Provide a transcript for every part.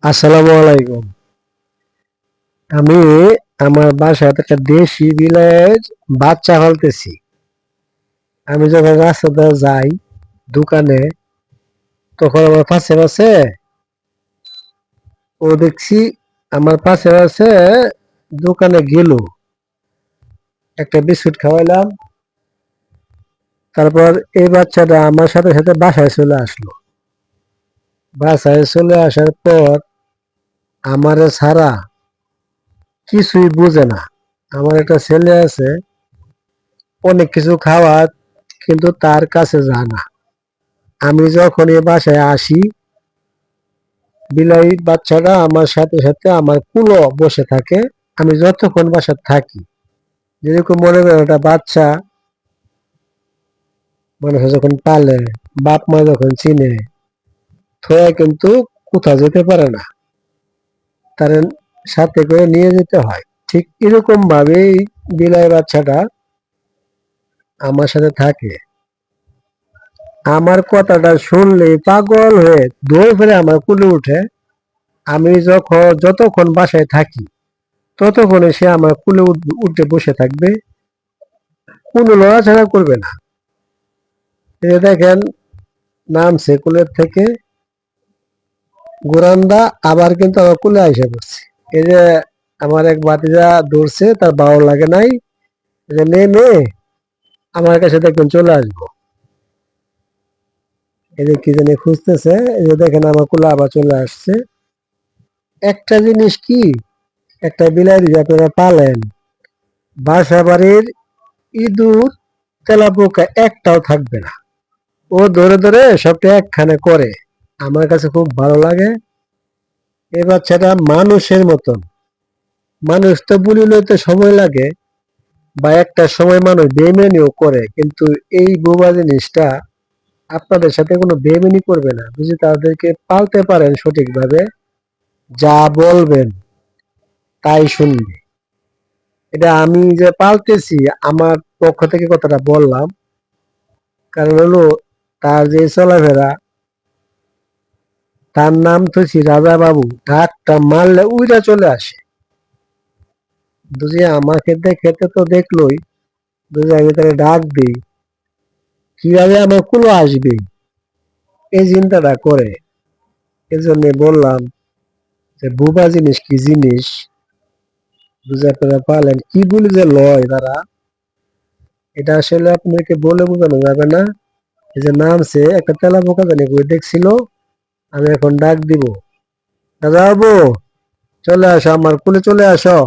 আসসালামু আলাইকুম। আমি আমার বাসায় একটা দেশি বিলাইয়ের বাচ্চা পালতেছি। আমি যখন রাস্তাতে যাই দোকানে, তখন আমার পাশে পাশে দেখছি, আমার পাশে পাশে দোকানে গেল, একটা বিস্কুট খাওয়াইলাম। তারপর এই বাচ্চাটা আমার সাথে সাথে বাসায় চলে আসলো। বাসায় চলে আসার পর আমারে ছাড়া কিছুই বুঝে না। আমার একটা ছেলে আছে, অনেক কিছু খাওয়া, কিন্তু তার কাছে যায় না। আমি যখন এ বাসায় আসি, বিলাই বাচ্চাটা আমার সাথে সাথে আমার কুলো বসে থাকে। আমি যতক্ষণ বাসায় থাকি, যেরকম মনে করেন একটা বাচ্চা মানুষ যখন পালে, বাপ মা যখন চিনে, থয়া কিন্তু কোথাও যেতে পারে না, তার সাথে করে নিয়ে যেতে হয়। ঠিক এরকম ভাবেই বিলাই বাচ্চাটা আমার সাথে থাকে। আমার কথাটা শুনলে পাগল হয়ে দৌড় ফিরে আমার কুলে উঠে। আমি যতক্ষণ বাসায় থাকি, ততক্ষণে সে আমার কুলে উঠে বসে থাকবে, কোনো লড়াছাড়া করবে না। এই যে দেখেন, নামছে কুলের থেকে, গোরান্দা আবার কিন্তু আমার কুলে আইসা পড়ছে। এই যে আমার এক ভাতিজা ধরছে, তার ভালো লাগে নাই, এই যে নেমে আমার কাছে দেখবেন চলে আসবো। এই যে কি জানি খুঁজতেছে, এই যে দেখেন আমার কুলে আবার চলে আসছে। একটা জিনিস কি, একটা বিলাই যদি আপনারা পালেন, বাসা বাড়ির ইঁদুর তেলাপোকা একটাও থাকবে না। ও ধরে ধরে সবটা একখানে করে। আমার কাছে খুব ভালো লাগে। এই বাচ্চাটা মানুষের মতন। মানুষ তো বুলি লইতে সময় লাগে, বা একটা সময় মানুষ বেইমানিও করে, কিন্তু এই বোবা জিনিসটা আপনাদের সাথে কোনো বেইমানি করবে না। বুঝি তাদেরকে পালতে পারেন সঠিকভাবে, যা বলবেন তাই শুনবে। এটা আমি যে পালতেছি, আমার পক্ষ থেকে কথাটা বললাম, কারণ হলো তার যে চলাফেরা, তার নাম তো রাজা বাবু, ডাকটা মারলে উইরা চলে আসে। বুঝি আমাকে দেখে তো দেখলোই, বুঝি আমি তাকে ডাক দিই, কিভাবে আমার কুলো আসবে, এই চিন্তাটা করে। এজন্য বললাম যে বুবা জিনিস কি জিনিস, বুঝে আপনারা পালেন কি বলি যে লয় তারা, এটা আসলে আপনাদেরকে বলে বোঝানো যাবে না। এই যে নামছে একটা তেলা পোকা জানি কই দেখছিল, আমি এখন ডাক দিব, দাদা বাবু চলে আসো, আমার কুলে চলে আসো।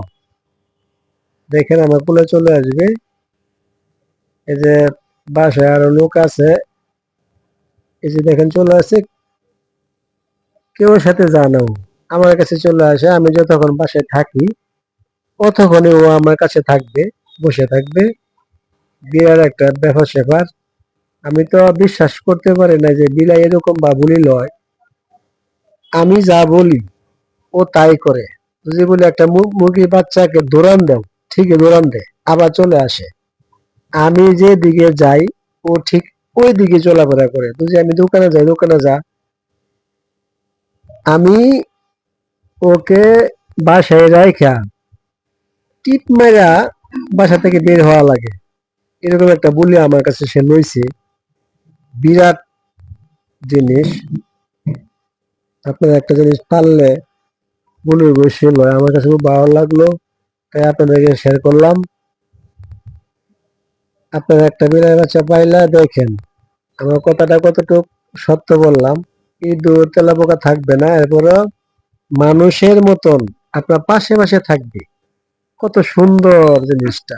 দেখেন আমার কুলে চলে আসবে। এই যে বাসায় আরো লোক আছে, এই যে দেখেন চলে আসছে, কেউ সাথে জানো, আমার কাছে চলে আসে। আমি যতক্ষণ বাসায় থাকি, ততক্ষণই ও আমার কাছে থাকবে, বসে থাকবে। বিরাট একটা ব্যাপার স্যাপার। আমি তো বিশ্বাস করতে পারি না যে বিলাই এরকম বা বলি লয়। আমি যা বলি ও তাই করে। যদি বলি একটা মুরগির বাচ্চাকে দৌড়ান দাও, ঠিকই দৌড়ান দেয়, আবার চলে আসে। আমি যে দিকে যাই, ও ঠিক ওই দিকে চলাফেরা করে। বুঝি আমি দোকানে যাই, দোকানে যা, আমি ওকে বাসায় রাইখা টিপ মেরা বাসা থেকে বের হওয়া লাগে। এরকম একটা বুলি আমার কাছে সে লইছে, বিরাট জিনিস। আপনারা একটা জিনিস পারলে বলুন, বসে লয়, আমার কাছে খুব ভালো লাগলো, তাই আপনাদেরকে শেয়ার করলাম। আপনারা একটা বিড়াল বাচ্চা পাইলা দেখেন আমার কথাটা কতটুকু সত্য বললাম। ইঁদুর তেলাপোকা থাকবে না, এরপরও মানুষের মতন আপনার পাশে পাশে থাকবে। কত সুন্দর জিনিসটা।